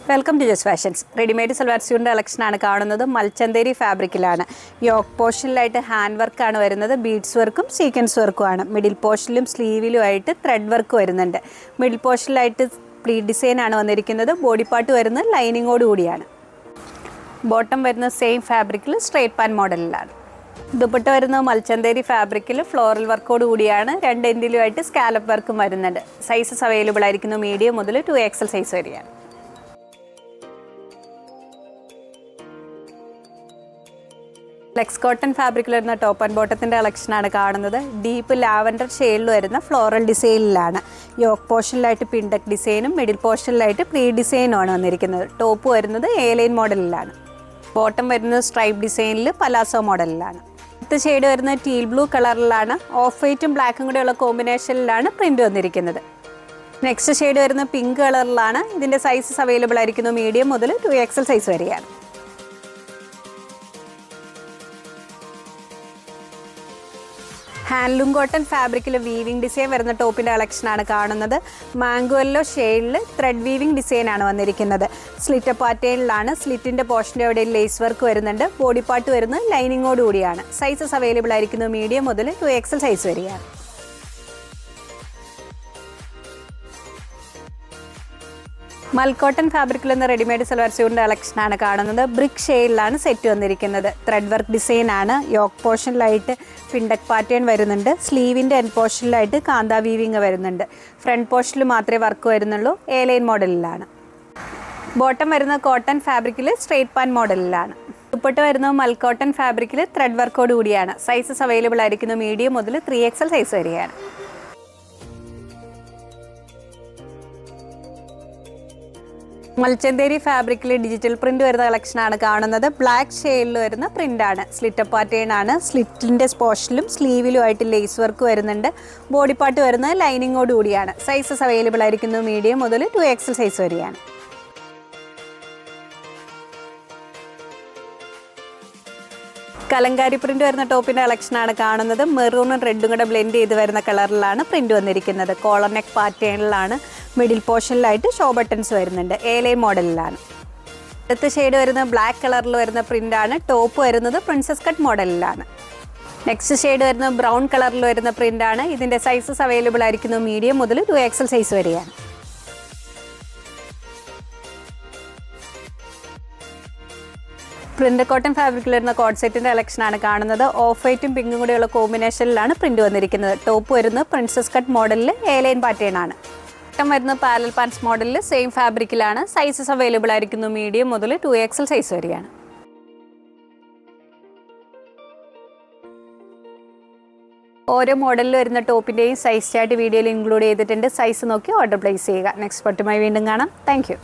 Welcome to just fashions. Readymade salwar സ്യൂട്ടിൻ്റെ കളക്ഷനാണ് കാണുന്നത്. മൽച്ചന്തേരി ഫാബ്രിക്കിലാണ്. യോക്ക് പോർഷനിലായിട്ട് ഹാൻഡ് വർക്കാണ് വരുന്നത്. ബീഡ്സ് വർക്കും സീക്വൻസ് വർക്കുമാണ്. മിഡിൽ പോർഷനിലും സ്ലീവിലുമായിട്ട് ത്രെഡ് വർക്ക് വരുന്നുണ്ട്. മിഡിൽ പോർഷനിലായിട്ട് പ്ലീറ്റ് ഡിസൈനാണ് വന്നിരിക്കുന്നത്. ബോഡി പാർട്ട് വരുന്നത് ലൈനിങ്ങോട് കൂടിയാണ്. ബോട്ടം വരുന്നത് സെയിം ഫാബ്രിക്കിൽ സ്ട്രേറ്റ് പാൻ മോഡലിലാണ്. ദുപ്പട്ട വരുന്നത് മൽച്ചന്തേരി ഫാബ്രിക്കിൽ ഫ്ലോറൽ വർക്കോട് കൂടിയാണ്. രണ്ട് എൻഡിലുമായിട്ട് സ്കാലപ്പ് വർക്കും വരുന്നുണ്ട്. സൈസസ് അവൈലബിൾ ആയിരിക്കുന്നു മീഡിയം മുതൽ 2XL സൈസ് വരെയാണ്. ഫ്ലെക്സ് കോട്ടൺ ഫാബ്രിക്കിൽ വരുന്ന ടോപ്പ് ആൻഡ് ബോട്ടത്തിൻ്റെ കളക്ഷനാണ് കാണുന്നത്. ഡീപ്പ് ലാവൻഡർ ഷെയ്ഡിൽ വരുന്ന ഫ്ലോറൽ ഡിസൈനിലാണ്. യോക്ക് പോർഷനിലായിട്ട് പിൻഡക് ഡിസൈനും മിഡിൽ പോർഷനിലായിട്ട് പ്രീ ഡിസൈനുമാണ് വന്നിരിക്കുന്നത്. ടോപ്പ് വരുന്നത് A-ലൈൻ മോഡലിലാണ്. ബോട്ടം വരുന്നത് സ്ട്രൈപ്പ് ഡിസൈനിൽ പലാസോ മോഡലിലാണ്. അടുത്ത ഷെയ്ഡ് വരുന്നത് ടീൽ ബ്ലൂ കളറിലാണ്. ഓഫ് വൈറ്റും ബ്ലാക്കും കൂടെയുള്ള കോമ്പിനേഷനിലാണ് പ്രിൻ്റ് വന്നിരിക്കുന്നത്. നെക്സ്റ്റ് ഷെയ്ഡ് വരുന്നത് പിങ്ക് കളറിലാണ്. ഇതിൻ്റെ സൈസസ് അവൈലബിൾ ആയിരിക്കുന്നു മീഡിയം മുതൽ 2XL സൈസ് വരെയാണ്. ഹാൻഡ്ലൂം കോട്ടൺ ഫാബ്രിക്കിൽ വീവിംഗ് ഡിസൈൻ വരുന്ന ടോപ്പിൻ്റെ കളക്ഷനാണ് കാണുന്നത്. മാംഗോ യെല്ലോ ഷെയ്ഡിൽ ത്രെഡ് വീവിംഗ് ഡിസൈനാണ് വന്നിരിക്കുന്നത്. സ്ലിറ്റ് പാറ്റേണിലാണ്. സ്ലിറ്റിൻ്റെ പോർഷൻ്റെ അവിടെ ലേസ് വർക്ക് വരുന്നുണ്ട്. ബോഡി പാർട്ട് വരുന്നത് ലൈനിങ്ങോട് കൂടിയാണ്. സൈസസ് അവൈലബിൾ ആയിരിക്കുന്നു മീഡിയം മുതൽ 2XL സൈസ് വരെയാണ്. മൽക്കോട്ടൺ ഫാബ്രിക്കിൽ നിന്ന് റെഡിമെയ്ഡ് സൽവാർ സ്യൂട്ടിൻ്റെ കളക്ഷനാണ് കാണുന്നത്. ബ്രിക്ക് ഷെയ്ഡിലാണ് സെറ്റ് വന്നിരിക്കുന്നത്. ത്രെഡ് വർക്ക് ഡിസൈനാണ്. യോക്ക് പോർഷനിലായിട്ട് പിൻഡക് പാറ്റേൺ വരുന്നുണ്ട്. സ്ലീവിൻ്റെ എൻഡ് പോർഷനിലായിട്ട് കാന്ത വീവിങ് വരുന്നുണ്ട്. ഫ്രണ്ട് പോർഷനിൽ മാത്രമേ വർക്ക് വരുന്നുള്ളൂ. A-ലൈൻ മോഡലിലാണ്. ബോട്ടം വരുന്നത് കോട്ടൺ ഫാബ്രിക്കിൽ സ്ട്രേറ്റ് പാൻ മോഡലിലാണ്. ദുപ്പട്ട വരുന്നത് മൽക്കോട്ടൺ ഫാബ്രിക്കിൽ ത്രെഡ് വർക്കോട് കൂടിയാണ്. സൈസസ് അവൈലബിൾ ആയിരിക്കുന്നു മീഡിയം മുതൽ 3XL സൈസ് വരെയാണ്. മൽച്ചന്തേരി ഫാബ്രിക്കിൽ ഡിജിറ്റൽ പ്രിൻ്റ് വരുന്ന കളക്ഷനാണ് കാണുന്നത്. ബ്ലാക്ക് ഷെയ്ഡിൽ വരുന്ന പ്രിൻ്റാണ്. സ്ലിറ്റ് പാറ്റേൺ ആണ്. സ്ലിറ്റിൻ്റെ പോർഷനിലും സ്ലീവിലുമായിട്ട് ലേസ് വർക്ക് വരുന്നുണ്ട്. ബോഡി പാർട്ട് വരുന്നത് ലൈനിങ്ങോട് കൂടിയാണ്. സൈസസ് അവൈലബിൾ ആയിരിക്കുന്നു മീഡിയം മുതൽ 2XL സൈസ് വരെയാണ്. കലങ്കാരി പ്രിൻ്റ് വരുന്ന ടോപ്പിൻ്റെ കളക്ഷനാണ് കാണുന്നത്. മെറൂണും റെഡും കൂടെ ബ്ലെൻഡ് ചെയ്ത് വരുന്ന കളറിലാണ് പ്രിൻ്റ് വന്നിരിക്കുന്നത്. കോളർ നെക്ക് പാറ്റേണിലാണ്. മിഡിൽ പോർഷനിലായിട്ട് ഷോ ബട്ടൺസ് വരുന്നുണ്ട്. A-ലൈൻ മോഡലിലാണ്. അടുത്ത ഷെയ്ഡ് വരുന്നത് ബ്ലാക്ക് കളറിൽ വരുന്ന പ്രിൻ്റാണ്. ടോപ്പ് വരുന്നത് പ്രിൻസസ് കട്ട് മോഡലിലാണ്. നെക്സ്റ്റ് ഷെയ്ഡ് വരുന്നത് ബ്രൗൺ കളറിൽ വരുന്ന പ്രിൻ്റാണ്. ഇതിൻ്റെ സൈസസ് അവൈലബിൾ ആയിരിക്കുന്നു മീഡിയം മുതൽ 2XL സൈസ് വരെയാണ്. പ്രിൻ്റ് കോട്ടൺ ഫാബ്രിക്കിൽ വരുന്ന കോട്ട് സെറ്റിൻ്റെ കളക്ഷനാണ് കാണുന്നത്. ഓഫ് വൈറ്റും പിങ്കും കൂടെയുള്ള കോമ്പിനേഷനിലാണ് പ്രിൻ്റ് വന്നിരിക്കുന്നത്. ടോപ്പ് വരുന്നത് പ്രിൻസസ് കട്ട് മോഡലിൽ A-ലൈൻ പാറ്റേൺ ആണ്. ബോട്ടം വരുന്നത് പാരൽ പാൻസ് മോഡലിൽ സെയിം ഫാബ്രിക്കിലാണ്. സൈസസ് അവൈലബിൾ ആയിരിക്കുന്നു മീഡിയം മുതൽ 2XL സൈസ് വരെയാണ്. ഓരോ മോഡലിൽ വരുന്ന ടോപ്പിൻ്റെയും സൈസ് ചാർട്ട് വീഡിയോയിൽ ഇൻക്ലൂഡ് ചെയ്തിട്ടുണ്ട്. സൈസ് നോക്കി ഓർഡർ പ്ലേസ് ചെയ്യുക. നെക്സ്റ്റ് പട്ടുമായി വീണ്ടും കാണാം. താങ്ക്